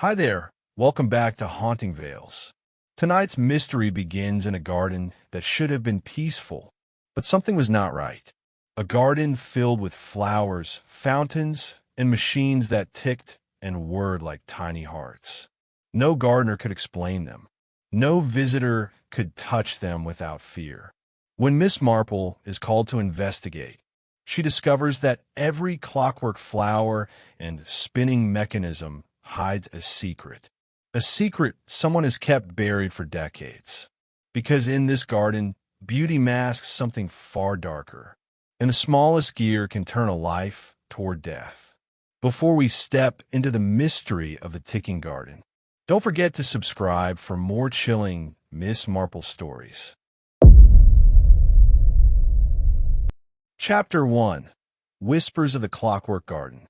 Hi there, welcome back to Haunting Vales. Tonight's mystery begins in a garden that should have been peaceful, but something was not right. A garden filled with flowers, fountains, and machines that ticked and whirred like tiny hearts. No gardener could explain them. No visitor could touch them without fear. When Miss Marple is called to investigate, she discovers that every clockwork flower and spinning mechanism hides a secret someone has kept buried for decades. Because in this garden, beauty masks something far darker, and the smallest gear can turn a life toward death. Before we step into the mystery of the ticking garden, don't forget to subscribe for more chilling Miss Marple stories. Chapter 1. Whispers of the Clockwork Garden.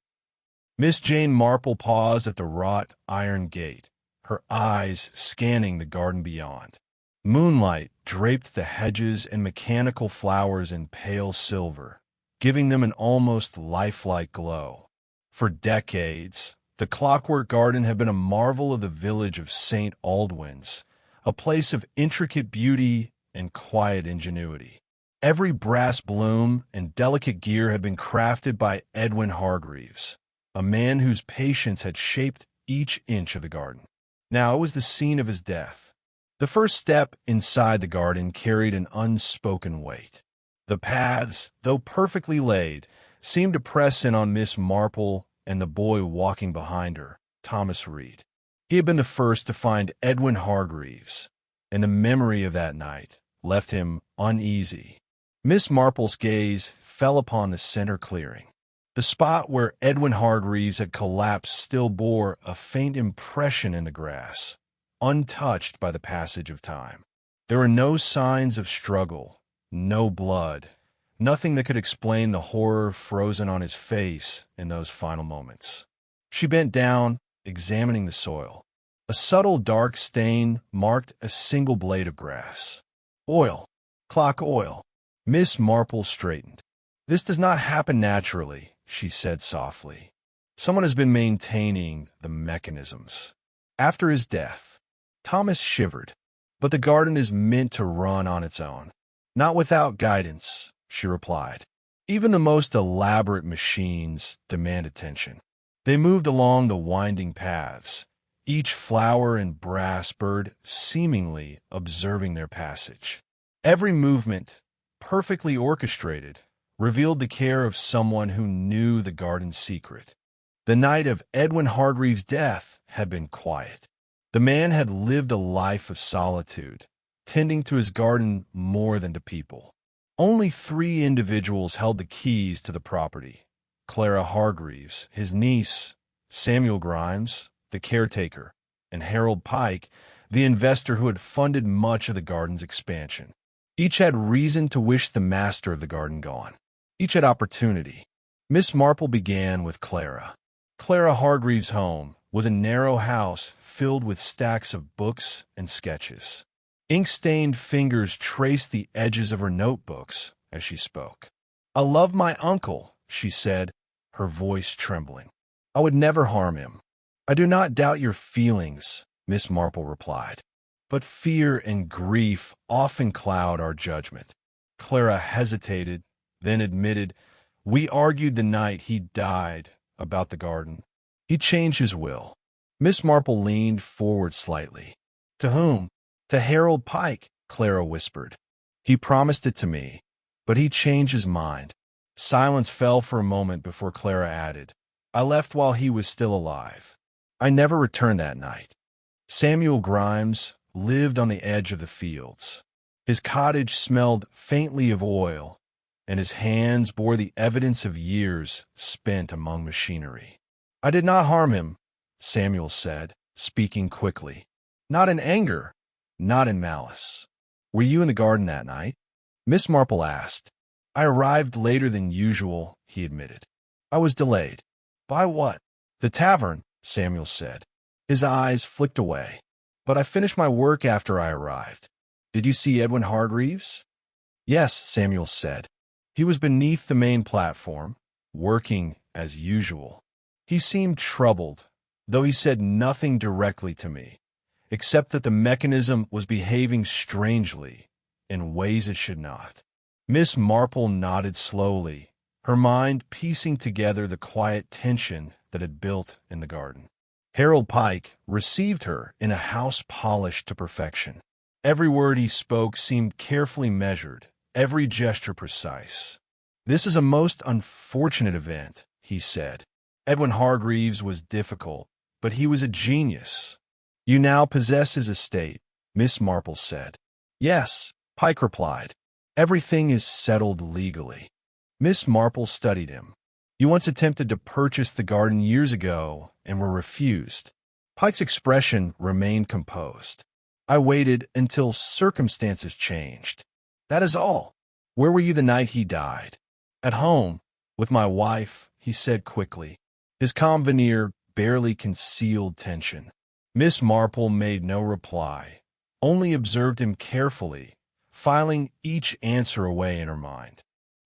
Miss Jane Marple paused at the wrought iron gate, her eyes scanning the garden beyond. Moonlight draped the hedges and mechanical flowers in pale silver, giving them an almost lifelike glow. For decades, the Clockwork Garden had been a marvel of the village of St. Aldwyn's, a place of intricate beauty and quiet ingenuity. Every brass bloom and delicate gear had been crafted by Edwin Hargreaves, a man whose patience had shaped each inch of the garden. Now it was the scene of his death. The first step inside the garden carried an unspoken weight. The paths, though perfectly laid, seemed to press in on Miss Marple and the boy walking behind her, Thomas Reed. He had been the first to find Edwin Hargreaves, and the memory of that night left him uneasy. Miss Marple's gaze fell upon the center clearing. The spot where Edwin Hargreaves had collapsed still bore a faint impression in the grass, untouched by the passage of time. There were no signs of struggle, no blood, nothing that could explain the horror frozen on his face in those final moments. She bent down, examining the soil. A subtle dark stain marked a single blade of grass. Oil. Clock oil. Miss Marple straightened. "This does not happen naturally," she said softly. "Someone has been maintaining the mechanisms." After his death, Thomas shivered. "But the garden is meant to run on its own." "Not without guidance," she replied. "Even the most elaborate machines demand attention." They moved along the winding paths, each flower and brass bird seemingly observing their passage. Every movement, perfectly orchestrated, revealed the care of someone who knew the garden's secret. The night of Edwin Hargreaves' death had been quiet. The man had lived a life of solitude, tending to his garden more than to people. Only 3 individuals held the keys to the property: Clara Hargreaves, his niece, Samuel Grimes, the caretaker, and Harold Pike, the investor who had funded much of the garden's expansion. Each had reason to wish the master of the garden gone. Each had opportunity. Miss Marple began with Clara. Clara Hargreaves' home was a narrow house filled with stacks of books and sketches. Ink-stained fingers traced the edges of her notebooks as she spoke. "I love my uncle," she said, her voice trembling. "I would never harm him." "I do not doubt your feelings," Miss Marple replied. "But fear and grief often cloud our judgment." Clara hesitated, then admitted, "We argued the night he died about the garden. He changed his will." Miss Marple leaned forward slightly. "To whom?" "To Harold Pike," Clara whispered. "He promised it to me, but he changed his mind." Silence fell for a moment before Clara added, "I left while he was still alive. I never returned that night." Samuel Grimes lived on the edge of the fields. His cottage smelled faintly of oil, and his hands bore the evidence of years spent among machinery. "I did not harm him," Samuel said, speaking quickly. "Not in anger, not in malice." "Were you in the garden that night?" Miss Marple asked. "I arrived later than usual," he admitted. "I was delayed." "By what?" "The tavern," Samuel said. His eyes flicked away. "But I finished my work after I arrived." "Did you see Edwin Hargreaves?" "Yes," Samuel said. "He was beneath the main platform, working as usual. He seemed troubled, though he said nothing directly to me, except that the mechanism was behaving strangely, in ways it should not. Miss Marple nodded slowly, her mind piecing together the quiet tension that had built in the garden. Harold Pike received her in a house polished to perfection. Every word he spoke seemed carefully measured, every gesture precise. "This is a most unfortunate event," he said. "Edwin Hargreaves was difficult, but he was a genius." "You now possess his estate," Miss Marple said. "Yes," Pike replied. "Everything is settled legally." Miss Marple studied him. "You once attempted to purchase the garden years ago and were refused." Pike's expression remained composed. "I waited until circumstances changed. That is all." "Where were you the night he died?" "At home, with my wife," he said quickly. His calm veneer barely concealed tension. Miss Marple made no reply, only observed him carefully, filing each answer away in her mind.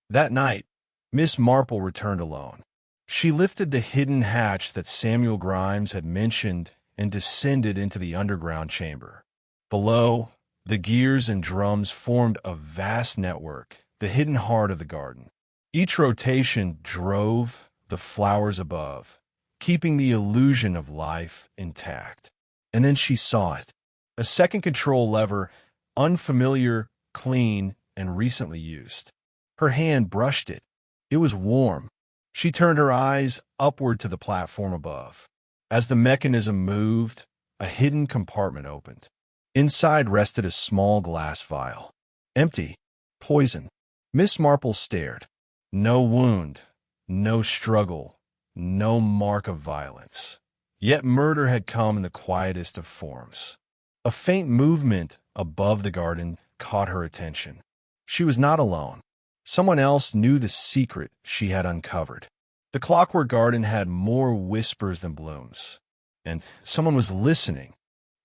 That night, Miss Marple returned alone. She lifted the hidden hatch that Samuel Grimes had mentioned and descended into the underground chamber. Below, the gears and drums formed a vast network, the hidden heart of the garden. Each rotation drove the flowers above, keeping the illusion of life intact. And then she saw it. A second control lever, unfamiliar, clean, and recently used. Her hand brushed it. It was warm. She turned her eyes upward to the platform above. As the mechanism moved, a hidden compartment opened. Inside rested a small glass vial. Empty. Poison. Miss Marple stared. No wound, no struggle, no mark of violence. Yet murder had come in the quietest of forms. A faint movement above the garden caught her attention. She was not alone. Someone else knew the secret she had uncovered. The Clockwork Garden had more whispers than blooms, and someone was listening.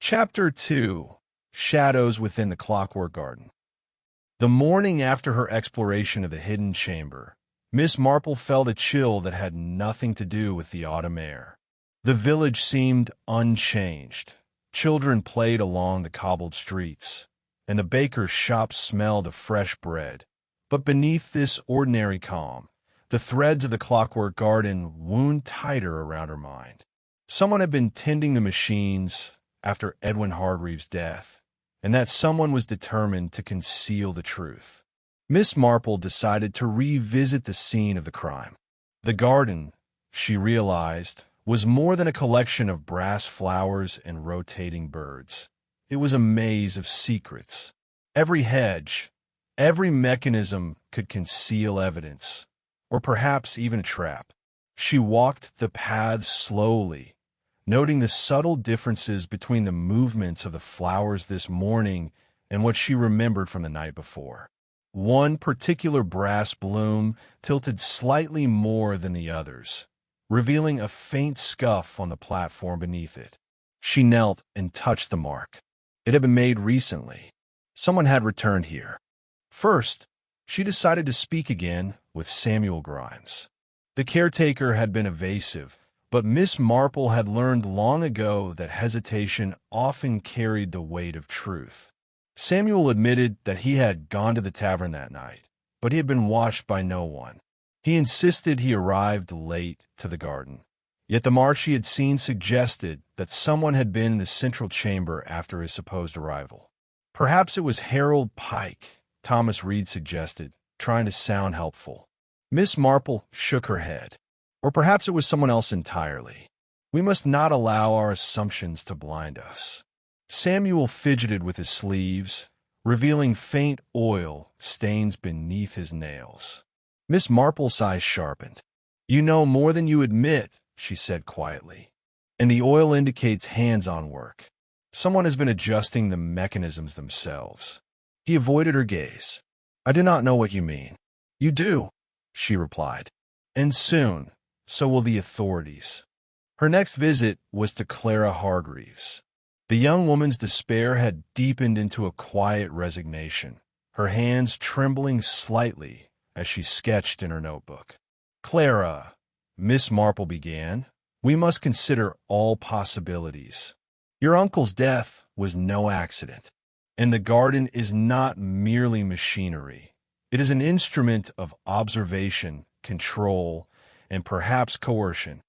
Chapter 2: Shadows Within the Clockwork Garden. The morning after her exploration of the hidden chamber, Miss Marple felt a chill that had nothing to do with the autumn air. The village seemed unchanged. Children played along the cobbled streets, and the baker's shop smelled of fresh bread. But beneath this ordinary calm, the threads of the Clockwork Garden wound tighter around her mind. Someone had been tending the machines after Edwin Hargreaves' death, and that someone was determined to conceal the truth. Miss Marple decided to revisit the scene of the crime. The garden, she realized, was more than a collection of brass flowers and rotating birds. It was a maze of secrets. Every hedge, every mechanism could conceal evidence, or perhaps even a trap. She walked the paths slowly, noting the subtle differences between the movements of the flowers this morning and what she remembered from the night before. One particular brass bloom tilted slightly more than the others, revealing a faint scuff on the platform beneath it. She knelt and touched the mark. It had been made recently. Someone had returned here. First, she decided to speak again with Samuel Grimes. The caretaker had been evasive, but Miss Marple had learned long ago that hesitation often carried the weight of truth. Samuel admitted that he had gone to the tavern that night, but he had been watched by no one. He insisted he arrived late to the garden, yet the mark she had seen suggested that someone had been in the central chamber after his supposed arrival. Perhaps it was Harold Pike, Thomas Reed suggested, trying to sound helpful. Miss Marple shook her head. Or perhaps it was someone else entirely. We must not allow our assumptions to blind us. Samuel fidgeted with his sleeves, revealing faint oil stains beneath his nails. Miss Marple's eyes sharpened. "You know more than you admit," she said quietly. "And the oil indicates hands-on work. Someone has been adjusting the mechanisms themselves." He avoided her gaze. "I do not know what you mean." "You do," she replied. "And soon, so will the authorities." Her next visit was to Clara Hargreaves. The young woman's despair had deepened into a quiet resignation, her hands trembling slightly as she sketched in her notebook. "Clara," Miss Marple began, We must consider all possibilities. Your uncle's death was no accident, and the garden is not merely machinery. It is an instrument of observation, control, and perhaps coercion.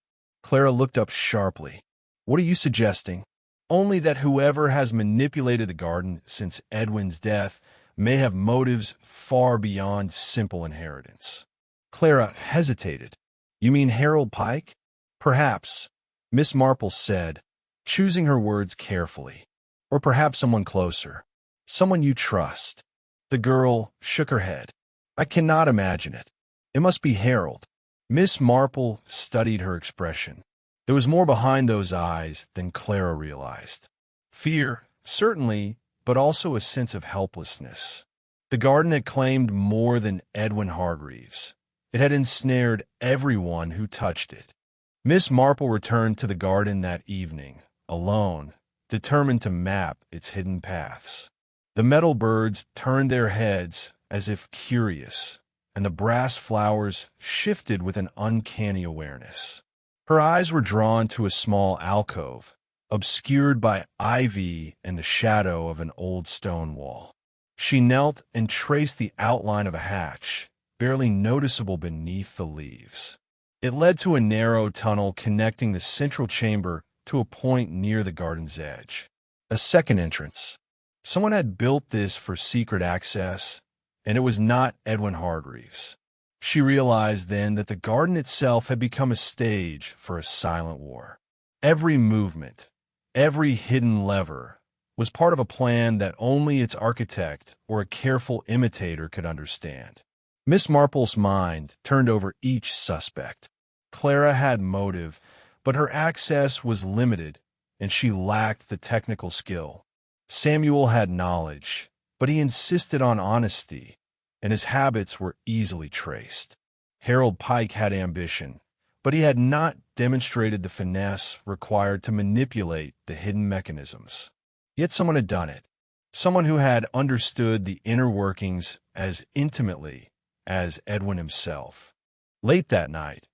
Clara looked up sharply. What are you suggesting? Only that whoever has manipulated the garden since Edwin's death may have motives far beyond simple inheritance. Clara hesitated. You mean Harold Pike? Perhaps, Miss Marple said, choosing her words carefully. Or perhaps someone closer. Someone you trust. The girl shook her head. I cannot imagine it. It must be Harold. Miss Marple studied her expression. There was more behind those eyes than Clara realized. Fear, certainly, but also a sense of helplessness. The garden had claimed more than Edwin Hargreaves. It had ensnared everyone who touched it. Miss Marple returned to the garden that evening, alone, determined to map its hidden paths. The metal birds turned their heads as if curious, and the brass flowers shifted with an uncanny awareness. Her eyes were drawn to a small alcove, obscured by ivy and the shadow of an old stone wall. She knelt and traced the outline of a hatch, barely noticeable beneath the leaves. It led to a narrow tunnel connecting the central chamber to a point near the garden's edge. A second entrance. Someone had built this for secret access, and it was not Edwin Hargreaves. She realized then that the garden itself had become a stage for a silent war. Every movement, every hidden lever, was part of a plan that only its architect or a careful imitator could understand. Miss Marple's mind turned over each suspect. Clara had motive, but her access was limited, and she lacked the technical skill. Samuel had knowledge, but he insisted on honesty, and his habits were easily traced. Harold Pike had ambition, but he had not demonstrated the finesse required to manipulate the hidden mechanisms. Yet someone had done it, someone who had understood the inner workings as intimately as Edwin himself. Late that night,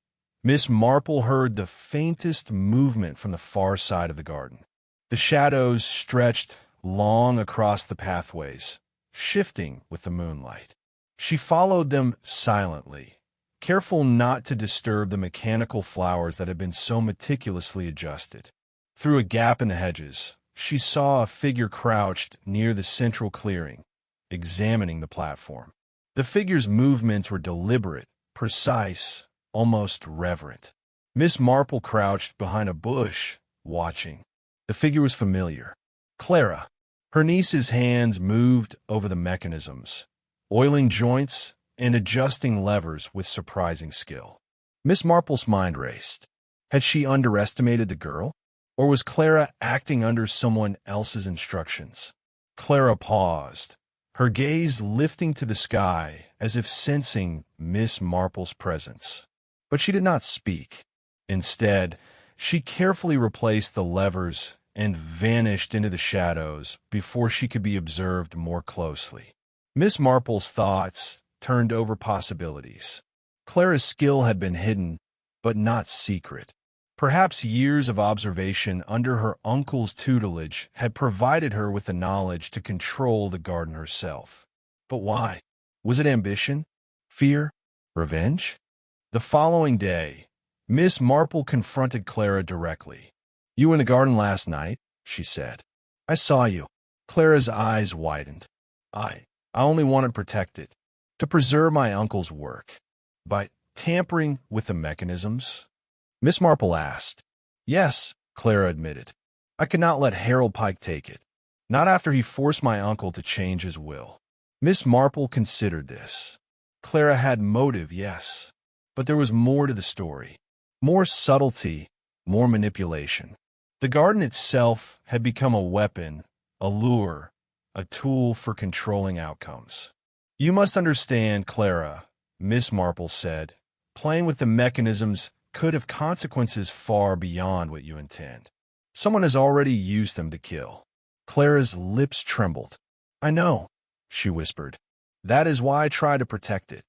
Miss Marple heard the faintest movement from the far side of the garden. The shadows stretched long across the pathways, shifting with the moonlight. She followed them silently, careful not to disturb the mechanical flowers that had been so meticulously adjusted. Through a gap in the hedges, she saw a figure crouched near the central clearing, examining the platform. The figure's movements were deliberate, precise, almost reverent. Miss Marple crouched behind a bush, watching. The figure was familiar. Clara. Her niece's hands moved over the mechanisms, oiling joints and adjusting levers with surprising skill. Miss Marple's mind raced. Had she underestimated the girl? Or was Clara acting under someone else's instructions? Clara paused, her gaze lifting to the sky as if sensing Miss Marple's presence. But she did not speak. Instead, she carefully replaced the levers and vanished into the shadows before she could be observed more closely. Miss Marple's thoughts turned over possibilities. Clara's skill had been hidden, but not secret. Perhaps years of observation under her uncle's tutelage had provided her with the knowledge to control the garden herself. But why? Was it ambition? Fear? Revenge? The following day, Miss Marple confronted Clara directly. "You were in the garden last night," she said. "I saw you." Clara's eyes widened. I only wanted to protect it, to preserve my uncle's work. By tampering with the mechanisms? Miss Marple asked. Yes, Clara admitted. I could not let Harold Pike take it. Not after he forced my uncle to change his will. Miss Marple considered this. Clara had motive, yes, but there was more to the story. More subtlety, more manipulation. The garden itself had become a weapon, a lure, a tool for controlling outcomes. You must understand, Clara, Miss Marple said. Playing with the mechanisms could have consequences far beyond what you intend. Someone has already used them to kill. Clara's lips trembled. I know, she whispered. That is why I try to protect it,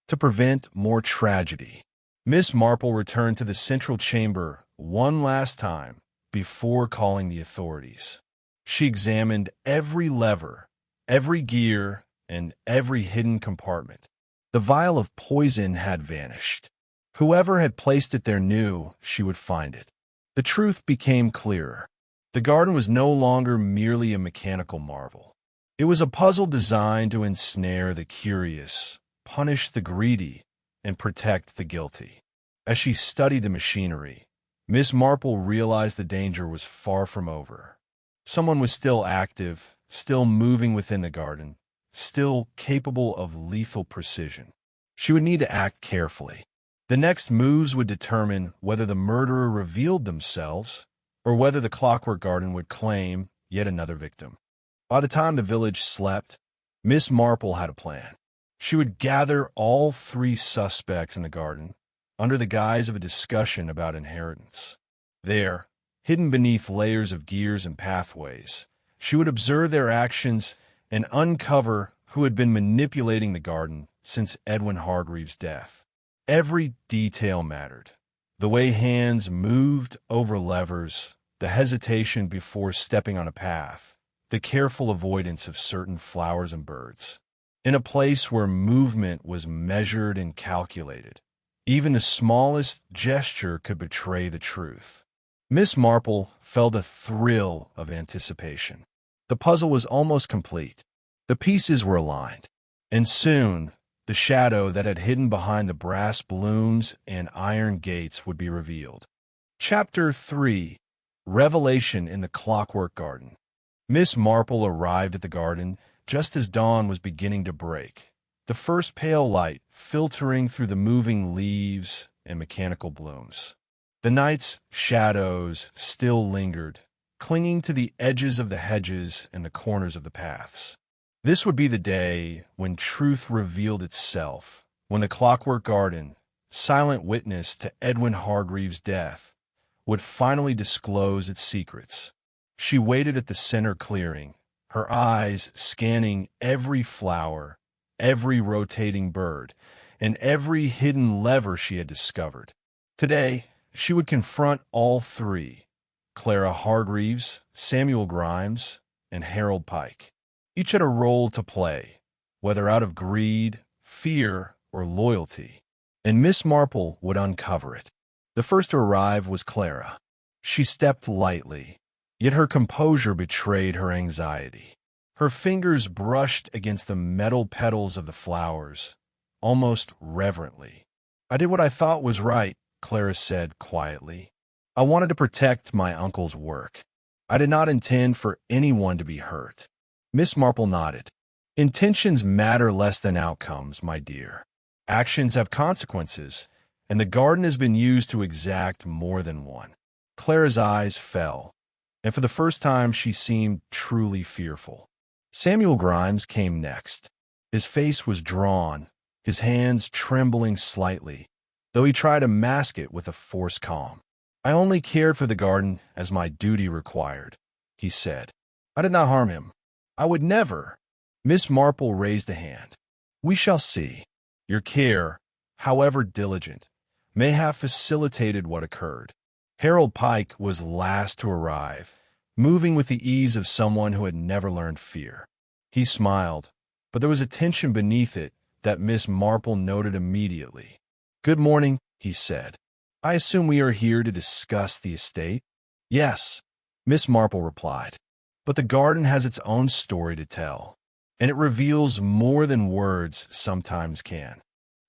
to prevent more tragedy. Miss Marple returned to the central chamber one last time before calling the authorities. She examined every lever, every gear, and every hidden compartment. The vial of poison had vanished. Whoever had placed it there knew she would find it. The truth became clearer. The garden was no longer merely a mechanical marvel. It was a puzzle designed to ensnare the curious, punish the greedy, and protect the guilty. As she studied the machinery, Miss Marple realized the danger was far from over. Someone was still active, still moving within the garden, still capable of lethal precision. She would need to act carefully. The next moves would determine whether the murderer revealed themselves or whether the Clockwork Garden would claim yet another victim. By the time the village slept, Miss Marple had a plan. She would gather all 3 suspects in the garden under the guise of a discussion about inheritance. There, hidden beneath layers of gears and pathways, she would observe their actions and uncover who had been manipulating the garden since Edwin Hargreaves' death. Every detail mattered. The way hands moved over levers, the hesitation before stepping on a path, the careful avoidance of certain flowers and birds. In a place where movement was measured and calculated, even the smallest gesture could betray the truth. Miss Marple felt a thrill of anticipation. The puzzle was almost complete. The pieces were aligned, and soon the shadow that had hidden behind the brass balloons and iron gates would be revealed. Chapter 3: Revelation in the Clockwork Garden. Miss Marple arrived at the garden just as dawn was beginning to break, the first pale light filtering through the moving leaves and mechanical blooms. The night's shadows still lingered, clinging to the edges of the hedges and the corners of the paths. This would be the day when truth revealed itself, when the Clockwork Garden, silent witness to Edwin Hargreaves' death, would finally disclose its secrets. She waited at the center clearing, her eyes scanning every flower, every rotating bird, and every hidden lever she had discovered. Today, she would confront all 3, Clara Hargreaves, Samuel Grimes, and Harold Pike. Each had a role to play, whether out of greed, fear, or loyalty, and Miss Marple would uncover it. The first to arrive was Clara. She stepped lightly, yet her composure betrayed her anxiety. Her fingers brushed against the metal petals of the flowers, almost reverently. "I did what I thought was right," Clara said quietly. "I wanted to protect my uncle's work. I did not intend for anyone to be hurt." Miss Marple nodded. "Intentions matter less than outcomes, my dear. Actions have consequences, and the garden has been used to exact more than one." Clara's eyes fell, and for the first time she seemed truly fearful. Samuel Grimes came next. His face was drawn, his hands trembling slightly, though he tried to mask it with a forced calm. "I only cared for the garden as my duty required," he said. "I did not harm him. I would never." Miss Marple raised a hand. "We shall see. Your care, however diligent, may have facilitated what occurred." Harold Pike was last to arrive, moving with the ease of someone who had never learned fear. He smiled, but there was a tension beneath it that Miss Marple noted immediately. "Good morning," he said. "I assume we are here to discuss the estate?" "Yes," Miss Marple replied. "But the garden has its own story to tell, and it reveals more than words sometimes can."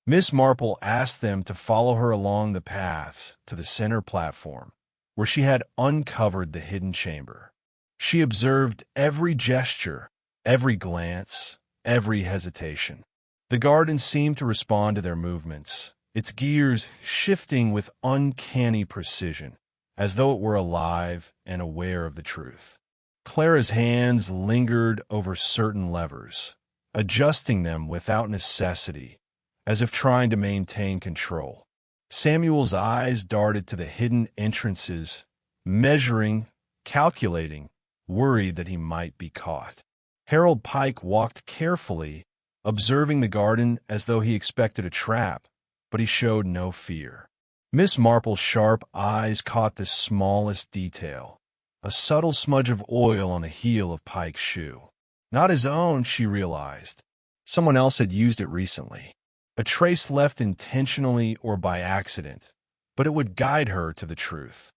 Miss Marple asked them to follow her along the paths to the center platform, where she had uncovered the hidden chamber. She observed every gesture, every glance, every hesitation. The garden seemed to respond to their movements, its gears shifting with uncanny precision, as though it were alive and aware of the truth. Clara's hands lingered over certain levers, adjusting them without necessity, as if trying to maintain control. Samuel's eyes darted to the hidden entrances, measuring, calculating, worried that he might be caught. Harold Pike walked carefully, observing the garden as though he expected a trap, but he showed no fear. Miss Marple's sharp eyes caught the smallest detail, a subtle smudge of oil on the heel of Pike's shoe. Not his own, she realized. Someone else had used it recently. A trace left intentionally or by accident, but it would guide her to the truth.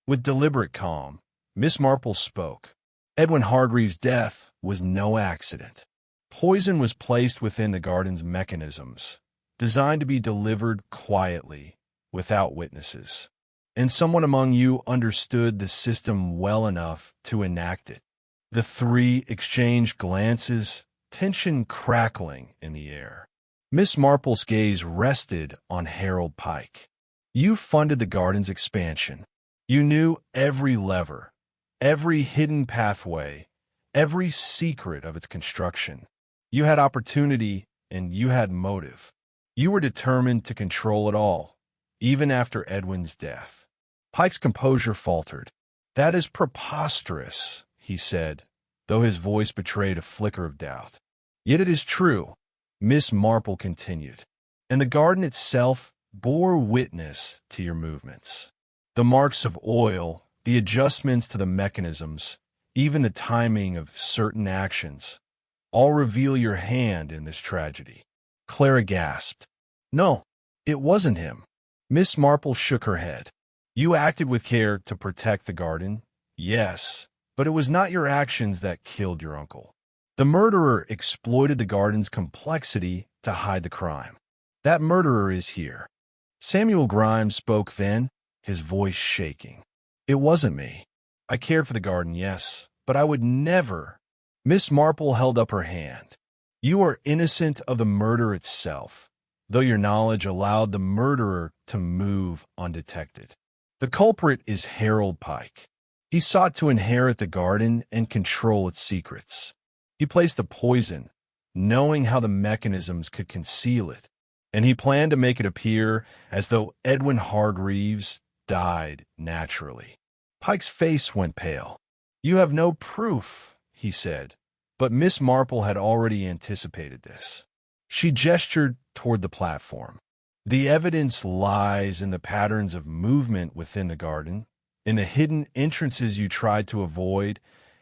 With deliberate calm, Miss Marple spoke. Edwin Hargreaves' death was no accident. Poison was placed within the garden's mechanisms, designed to be delivered quietly, without witnesses. And someone among you understood the system well enough to enact it. The three exchanged glances, tension crackling in the air. Miss Marple's gaze rested on Harold Pike. You funded the garden's expansion. You knew every lever, every hidden pathway, every secret of its construction. You had opportunity and you had motive. You were determined to control it all, even after Edwin's death. Pike's composure faltered. That is preposterous, he said, though his voice betrayed a flicker of doubt. Yet it is true, Miss Marple continued, and the garden itself bore witness to your movements. The marks of oil, the adjustments to the mechanisms, even the timing of certain actions, all reveal your hand in this tragedy. Clara gasped. No, it wasn't him. Miss Marple shook her head. You acted with care to protect the garden, yes, but it was not your actions that killed your uncle. The murderer exploited the garden's complexity to hide the crime. That murderer is here. Samuel Grimes spoke then, his voice shaking. It wasn't me. I cared for the garden, yes, but I would never. Miss Marple held up her hand. You are innocent of the murder itself, though your knowledge allowed the murderer to move undetected. The culprit is Harold Pike. He sought to inherit the garden and control its secrets. He placed the poison, knowing how the mechanisms could conceal it, and he planned to make it appear as though Edwin Hargreaves died naturally. Pike's face went pale. You have no proof, he said, but Miss Marple had already anticipated this. She gestured toward the platform. The evidence lies in the patterns of movement within the garden, in the hidden entrances you tried to avoid,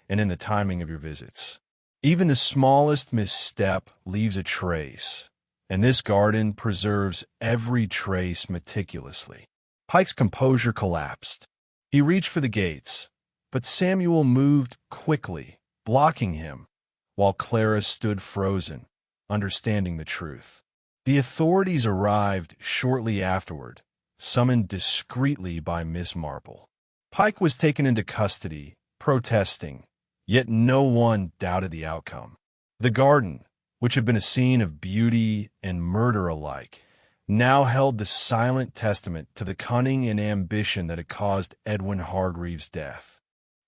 and in the timing of your visits. Even the smallest misstep leaves a trace, and this garden preserves every trace meticulously. Pike's composure collapsed. He reached for the gates, but Samuel moved quickly, blocking him, while Clara stood frozen, understanding the truth. The authorities arrived shortly afterward, summoned discreetly by Miss Marple. Pike was taken into custody, protesting, yet no one doubted the outcome. The garden, which had been a scene of beauty and murder alike, now held the silent testament to the cunning and ambition that had caused Edwin Hargreaves' death.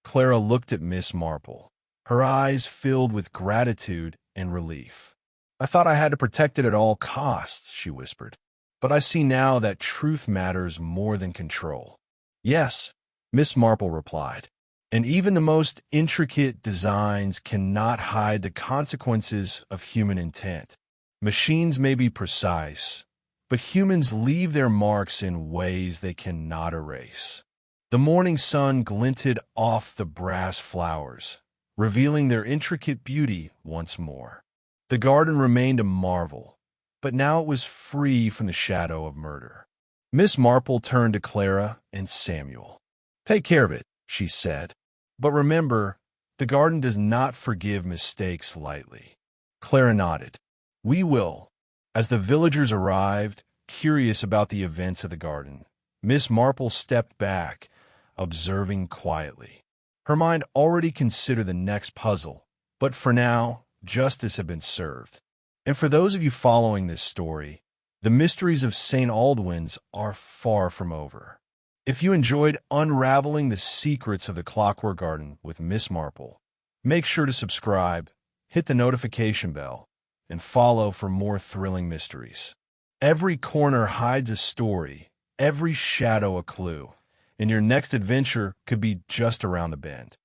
Clara looked at Miss Marple, her eyes filled with gratitude and relief. I thought I had to protect it at all costs, she whispered. But I see now that truth matters more than control. Yes, Miss Marple replied. And even the most intricate designs cannot hide the consequences of human intent. Machines may be precise, but humans leave their marks in ways they cannot erase. The morning sun glinted off the brass flowers, revealing their intricate beauty once more. The garden remained a marvel, but now it was free from the shadow of murder. Miss Marple turned to Clara and Samuel. Take care of it, she said. But remember, the garden does not forgive mistakes lightly. Clara nodded. We will. As the villagers arrived, curious about the events of the garden, Miss Marple stepped back, observing quietly. Her mind already considered the next puzzle, but for now, justice had been served. And for those of you following this story, the mysteries of St. Aldwyn's are far from over. If you enjoyed unraveling the secrets of the Clockwork Garden with Miss Marple, make sure to subscribe, hit the notification bell, and follow for more thrilling mysteries. Every corner hides a story, every shadow a clue, and your next adventure could be just around the bend.